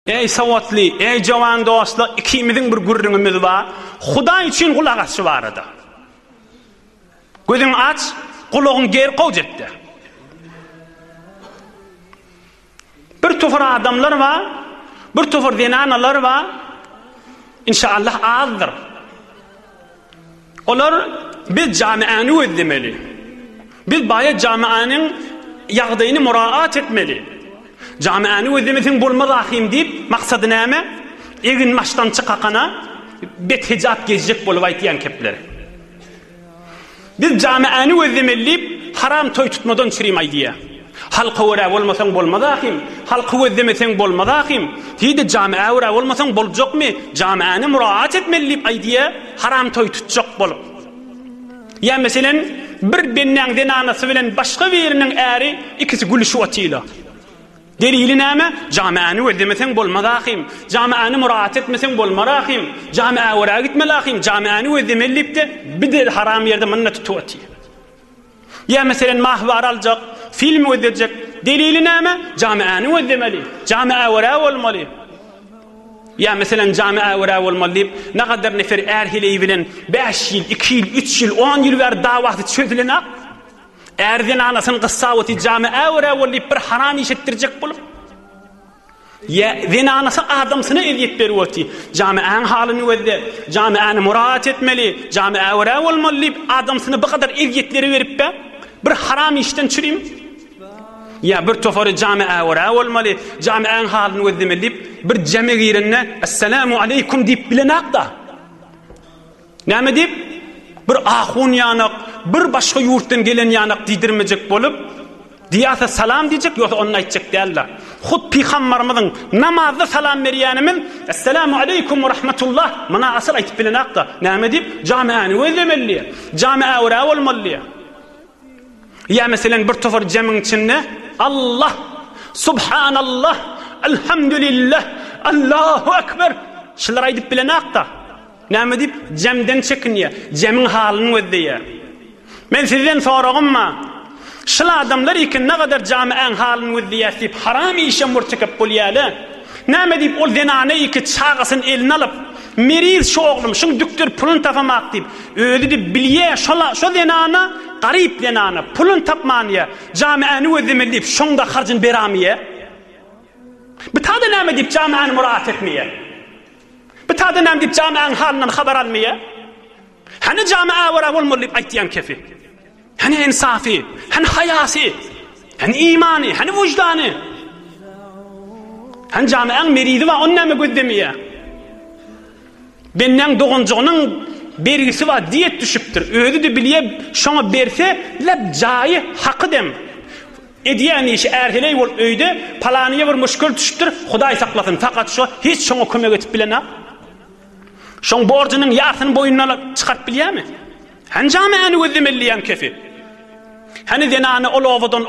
Ey savatly, ey jawan dostlar, ikimizin bir gurrunumuz var. Huda için kulak açı var edi. Gözün aç, kulağın geri koy cepte. Bir tufur adamlar var, bir tufur dinanalar var. İnşallah azdır. Olar biz camianı özdemeli. Biz bayat camianın yağdayını muraat etmeli. Camianı özlemesin bolmaz ahim deyip maksadı näme? Egin maçtan çıkakana bet hicap gezecek bolup aytýan kepleri. Biz camianı özlemeli haram toy tutmadan çürüýmay diýe. Halka wara bolmasaň bolmaz ahim. Halka özlemeseň bolmaz ahim. Diýdi jamia wara bolmasaň boljakmy? Jamiany muraat etmeli diýip aýdýa haram toy tutjak bolup. Ya meselen bir benneňden anasy bilen başga biriniň äri ikisi gülüşip otýlar. Delili näme? Jamiany özlemeseň bolmaz ahim. Jamiany muraat etmeseň bolmaz ahim. Jamia wara gitmeli ahim. Jamiany özlemelipde bir de haram ýerde mınna tutup otýar. Ya meselen mahbar aljak, film özleyecek. Delili näme? Jamiany özlemeli. Jamia wara bolmaly. Ya meselen jamia wara bolmaly. Ne kadar nefer erhileyi bilen 5 ýyl, 2 ýyl, 3 ýyl, 10 ýyl ber dawatı çözülen erden anasını kıssavati jamia wara bolip bir haram iş ettirecek bolup. Ya zinanası adamsına eziyet berýärdi. Jamianyň halyny özde, jamiany muraat etmeli. Jamia wara bolmaly adamsyna bu kadar eziyetleri berip bir haram işten çürüým. Ya bir tofary jamia wara bolmaly. Jamianyň halyny özlemeli bir jeme girenne assalamu aleykum diýip bilen akda. Näme diýip? Bir ahun yanak, bir başga ýurtdan gelen yanak diýdirmejek bolup, diýasa salam diýjek, ýoksa onu aýtjak däller. Hut Peygamberimiň namazda salam berýänimiz, assalamu aleykum we rahmetullah, mana asyl aýtyp bilen akda. Näme diýip? Jamiany özlemeli. Jamia wara bolmaly. Ya meselen bir tofar jemiň içinde Allah, subhanallah, elhamdülillah, Allahu ekber şular aýdyp bilen akda. Näme diýip? Jemden çekinýär, jemiň halyny özleýär. Men sizden soragymma, şol adamlar iken ne kadar jamianyň halyny özleýär diýip haram işe murtakap bolýarlar. Näme diýip ol zenany iki çağasyn eline alyp, meriz şu oglum, şuň dükdir pulun tapamak diýip, öýdi diýip bilýär şo zenana, garyp zenana pulun tapmanýa, jamiany özlemeli diýip şoňda harjyn beramýar. Bu tada näme diýip jamiany muraat etmeýär. Bu tada näme diýip jamianyň halynyň habar almaýar. Hani jamia wara bolmaly diýip aýtýan kefi. Hani insafy, hani hayasy, hani imany, hani wujdany. Hani jamianyň meridi we onu näme gözlemýär. Benneň dogunjygynyň bergisi we diýet düşüpdir. Öýdi de bilýär, şoňa berse, lep jaýy haky dem. Edýän işi erheley bolup öýde palanyňa bir müşkül düşüpdir. Hudaý saklasyn, fakat şo hiç şoňa kömek etip bilenä. Şoň borjynyň ýartyny boýundan çykarp bilýärmi? Han jamiany özlemeliýän kefi. Hani zenany olowadan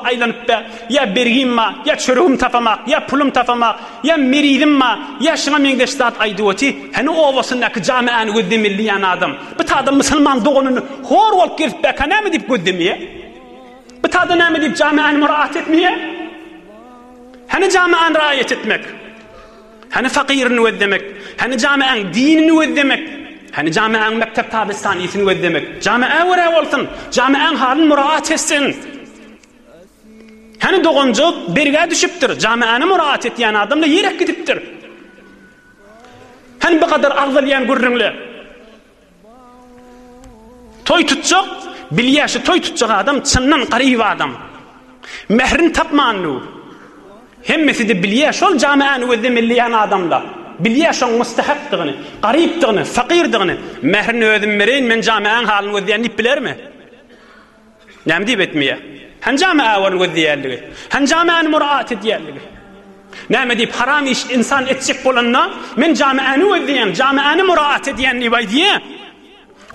aýlanyp ya bergimma, ya çörügüm tapamak, ya pulum tapamak, ya meridimma, ya şuna meňde zat aýdywati, hani owasyndaky jamiany özlemeliýän adam. Bu tada musulman dogunyny hor bolup girip näme diýip gözlemýär? Bu tada näme diýip jamiany muraat etmeýär? Hani jamiany raýat etmek? Hani fakirini özlemek, hani jamianyň dinini özlemek, hani jamianyň mektep tabistanysyny özlemek. Jamia wara bolsun, jamianyň halyny muraat etsin. Hani dogunjyk berge düşüpdir, jamiany muraat etýän adamla ýerek gidipdir. Hani bu kadar agzalýan gurrunlar. Toy tutjak, bilýär şu toy tutjak adam çyndan garyp adam. Mehrin tapmanly. Hemmesi de bilýär şol jamiany özlemeliýän adamlar. Bilýär şoň mustahakdygyny, garypdygyny, fakirdygyny. Mehrini özüm bereýin, men jamianyň halyny özleýän bilermi? Näme diýip etmeýär? Han jamia wara özleýärligi, han jamiany muraat edýärligi. Näme diýip haram iş insan etjek bolanna, men jamiany özleýän, jamiany muraat edýän diýär.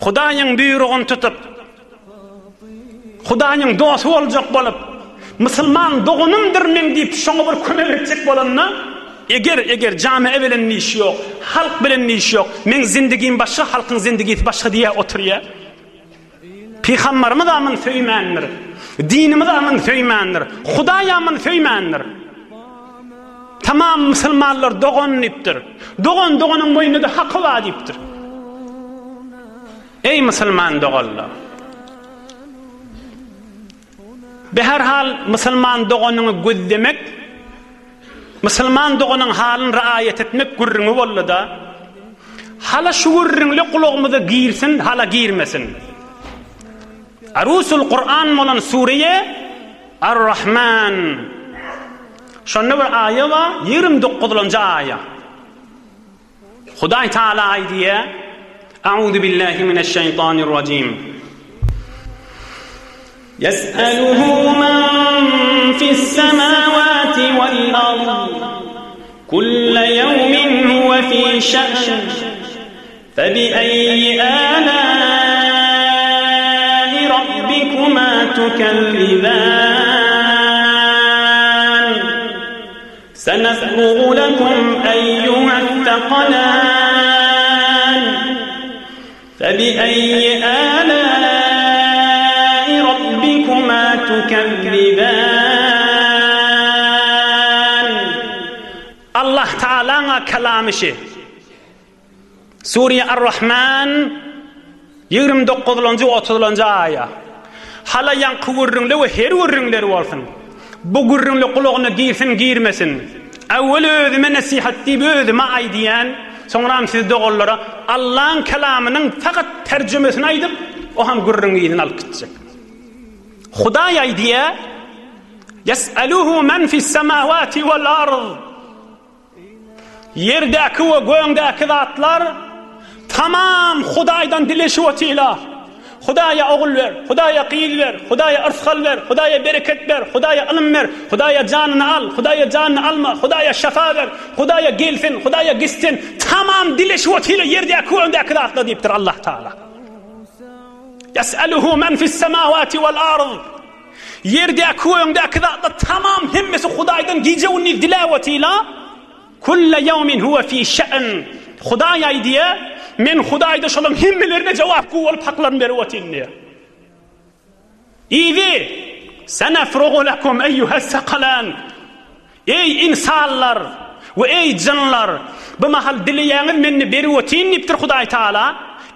Hudaýyň buýrugyny tutup, Hudaýyň dosty boljak bolup, musulman dogunumdyr men diýip şoňa bir kömek etjek bolanna, eger jamia bilen iş ýok, halk bilen iş ýok, men zindagim başga, halkyň zindagisi başga diýe oturýar. Peygamberimiz aman söýmändir. Dinimiz aman söýmändir. Hudaý aman söýmändir. Tamam musulmanlar dogonlypdyr. Dogonun boýnunda haky bar diýipdir. Ey musulman doganlar. Behar hal musulman doganyny gözlemek, musulman doganyň halyny raayet etmek gurrüňi boldy. Hala şu gurrüňle kulagymyza girsin, hala girmesin. Arusul Kur'an bolan sureye Ar-Rahman. Şonda bir aýa bar, 29-njy aýa. Hudaý Taala aýdýa: A'udhu billahi mineşşeytanirracim. Yes'aluhu men fis semawati vel ard. Kulla yawmin huwa fi sha'n. Febi'ayyi âlâ'i rabbikuma tukazziban. Senefrugu lekum eyyuha's-thaqalan. Febi'ayyi âlâ'i rabbikuma tukazziban. Allah Teala'na kalamışı. Suriye Ar-Rahman 29-njy 30-njy aýa. Hala ýanky gurrüňle we her gurrüňleri bolsun. Bu gurrüňle kulagyna girsin, girmesin. Awwel özüme nasihat diýip özüme aýdýan, soňra siz dogallara Allah'ın kelamının fakat tercümesini aýdyp, o ham gurrüňiňden alyp gitjek. Hudaý aýdýa: Yes'aluhu men fis semawati vel ard. Yerdäki we göňdäki zatlar tamam Hudaýdan dileşip otýlar. Hudaýa ogul ber, Hudaýa gyýyl ber, Hudaýa ırsgal ber, Hudaýa bereket ber, Hudaýa ilm ber, Hudaýa janyny al, Hudaýa janyny alma, Hudaýa şafa ber, Hudaýa gelsin, Hudaýa gitsin. Tamam dileşip otýlar yerdäki göňdäki zatlar diýipdir Allah Taala. Yes'aluhu men fis semawati vel ard. Yerdäki göňdäki zatlar tamam hemmesi Hudaýdan giýjewini dilap otýlar. Kulla yawmin huwa fi sha'n. Hudaý aýdýa: men Hudaýda şolaryň hemmelerine jogap bolup haklaryny berip otýardy. Izi sanafrugu lakum eyyuha's-saqalan. Ey insanlar we ey jinlar, bu mahal dileýäňiz meni berip otýyn diýipdir Hudaý Taala.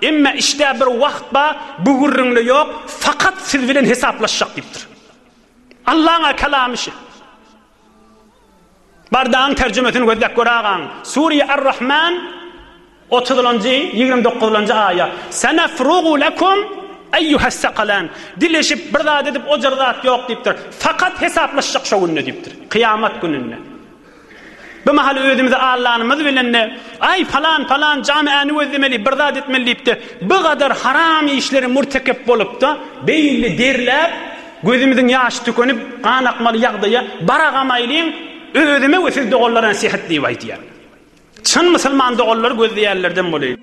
Emma işte bir wagt ba bu gurrüňle ýok, fakat siz bilen hesaplaşjak diýipdir. Allah'a kalamışy. Bardağın tercümesini gözlep göräňiz. Suriye Ar-Rahman 30-njy 29-njy aýa. Sanafrugu lakum eyyuha's-saqalan. Dileşip bir zat edip o zat ýok diýipdir. Fakat hesaplaşjak şo günne diýipdir. Kıyamet gününde. Bu mahal özümizde Allah'ımız bilenle ay falan camiany özlemeli bir zat etmeli diýipdi. Bu kadar haram işleri murtekep bolup da beýilli derläp gözümizden ýaş tükenip kan akmaly ýagdaýa baragamaýlyň özüme we siz dogallara nasihat diýip aýdýar. Çyn musulman dogallar gözleýärlerden bolýar.